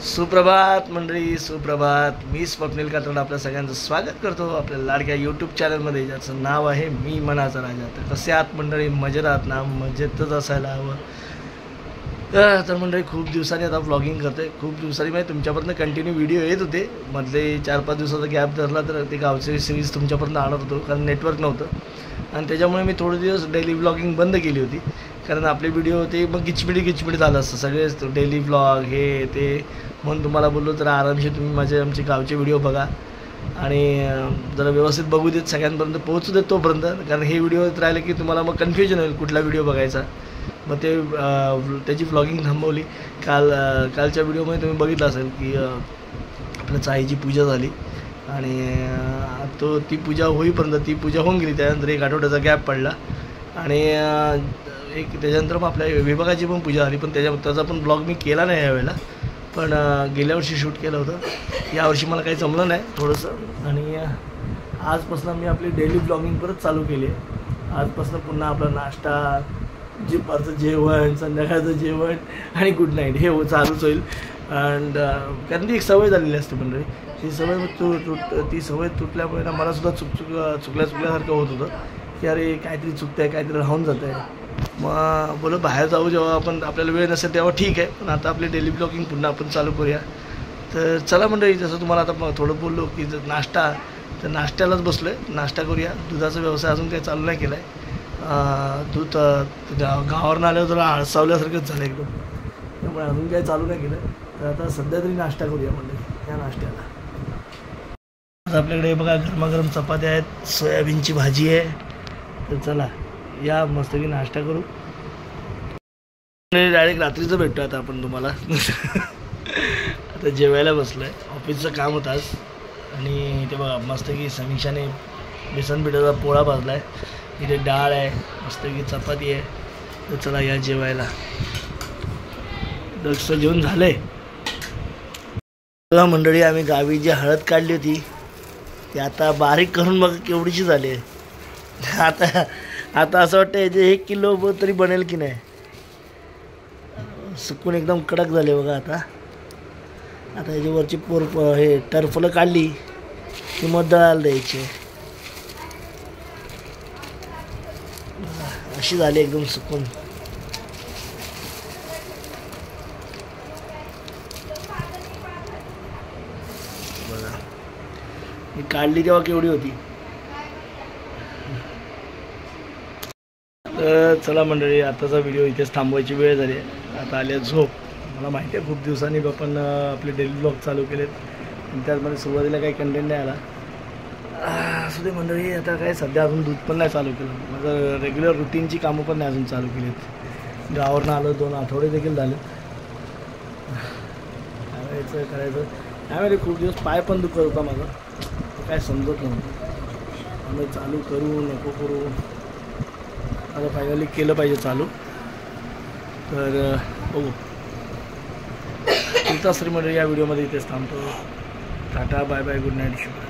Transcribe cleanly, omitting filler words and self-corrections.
सुप्रभात मंडळी, सुप्रभात. मी स्वप्नील कातरड आपल्या सगळ्यांचं स्वागत करतो आपल्या लाडक्या यूट्यूब चॅनलमध्ये, ज्याचं नाव आहे मी मनाचा राजा. तर कसे आहात मंडळी? मजेत आहात ना? मजेतच असायला हवं. तर मंडळी, खूप दिवसांनी आता व्लॉगिंग करतो आहे. खूप दिवसांनी म्हणजे तुमच्यापर्यंत कंटिन्यू व्हिडिओ येत होते. मधले 4-5 दिवसाचा गॅप धरला तर ते गावचे सिरीज तुमच्यापर्यंत आणत होतो, कारण नेटवर्क नव्हतं. आणि त्याच्यामुळे मी थोडे दिवस डेली व्लॉगिंग बंद केली होती, कारण आपले व्हिडिओ ते मग किचमिडी झालं असतं सगळेच डेली व्लॉग हे ते. म्हणून तुम्हाला बोललो जरा आरामशीर तुम्ही आमचे गावचे व्हिडिओ बघा आणि जरा व्यवस्थित बघू देत, सगळ्यांपर्यंत पोहोचू देत तोपर्यंत. कारण हे व्हिडिओ राहिले की तुम्हाला मग कन्फ्युजन होईल कुठला व्हिडिओ बघायचा. मग त्याची व्लॉगिंग थांबवली. कालच्या व्हिडिओमध्ये तुम्ही बघितलं असेल की आपल्या चाईची पूजा झाली आणि ती पूजा होईपर्यंत ती पूजा होऊन गेली. त्यानंतर 1 आठवड्याचा गॅप पडला आणि त्याच्यानंतर मग आपल्या विभागाची पण पूजा झाली. पण त्याचा पण ब्लॉग मी केला नाही यावेळेला, पण गेल्या वर्षी शूट केलं होतं. यावर्षी मला काही जमलं नाही थोडंसं. आणि आजपासून मी आपली डेली ब्लॉगिंग परत चालू केली आहे. आजपासून पुन्हा आपला नाश्ता, दुपारचं जेवण, संध्याकाळचं जेवण आणि गुड नाईट हे चालूच होईल. अँड कारण ती एक सवय झालेली असते मंडळी. ती सवय तुटल्यामुळे ना मलासुद्धा चुकल्यासारखं होत होतं की अरे काहीतरी चुकतं आहे, काहीतरी राहून जातं आहे. मग बोलो बाहेर जाऊ जेव्हा आपल्याला वेळ नसेल तेव्हा ठीक आहे, पण आता आपली डेली ब्लॉगिंग पुन्हा आपण चालू करूया. तर चला मंडळी, जसं तुम्हाला आता थोडं बोललो की जर नाश्ता, तर नाश्त्यालाच बसलो आहे. नाश्ता करूया. दुधाचा व्यवसाय अजून काही चालू नाही केला आहे. दूध गावावरून आल्यावर जरा आळसावल्यासारखंच झालं एकदम, त्यामुळे अजून काही चालू नाही केलं. तर आता सध्या तरी नाश्ता करूया मंडळी. या नाश्त्याला आता आपल्याकडे बघा गरमागरम चपात्या आहेत, सोयाबीनची भाजी आहे. तर चला या मस्तपैकी नाश्ता करू. डायरेक्ट रात्रीचं भेटतो आता आपण तुम्हाला. आता जेवायला बसलो आहे. ऑफिसचं काम होतं आज आणि ते बघा मस्तपैकी समीक्षाने बेसन पिठाचा पोळा भाजला आहे. इथे डाळ आहे, मस्तपैकी चपाती आहे. तर चला या जेवायला. दक्ष जेवण झालंय. बघा मंडळी, आम्ही गावी जी हळद काढली होती ती आता बारीक करून बघा केवढीशी झाली आहे. आता असं वाटतं याचे 1 किलो तरी बनेल की नाही. सुकून एकदम कडक झाले बघा. आता याच्यावरची हे टरफलं काढली की मग दळायला द्यायची. अशी झाली एकदम सुकून. बघा मी काढली तेव्हा केवढी होती. तर चला मंडळी, आताचा व्हिडिओ इथेच थांबवायची वेळ झाली आहे. आता आली झोप. मला माहिती आहे खूप दिवसांनी आपण आपले डेली ब्लॉग चालू केलेत आणि त्यामध्ये सुरुवातीला काही कंटेंट नाही आला. असू दे मंडळी. आता काय सध्या अजून दूध पण नाही चालू केलं. माझं रेग्युलर रुटीनची कामं पण नाही अजून चालू केलीत. गावावरून आलं 2 आठवडे देखील झाले. करायचं त्यामध्ये खूप दिवस पाय पण दुखत होता माझा. काय समजत नव्हतं आम्ही चालू करू नको करू. आता फायनली केलं पाहिजे चालू. तर बघू. तुमचा श्री मंडळी या व्हिडिओमध्ये इथेच थांबतो. Tata, bye bye, good night, शुभ.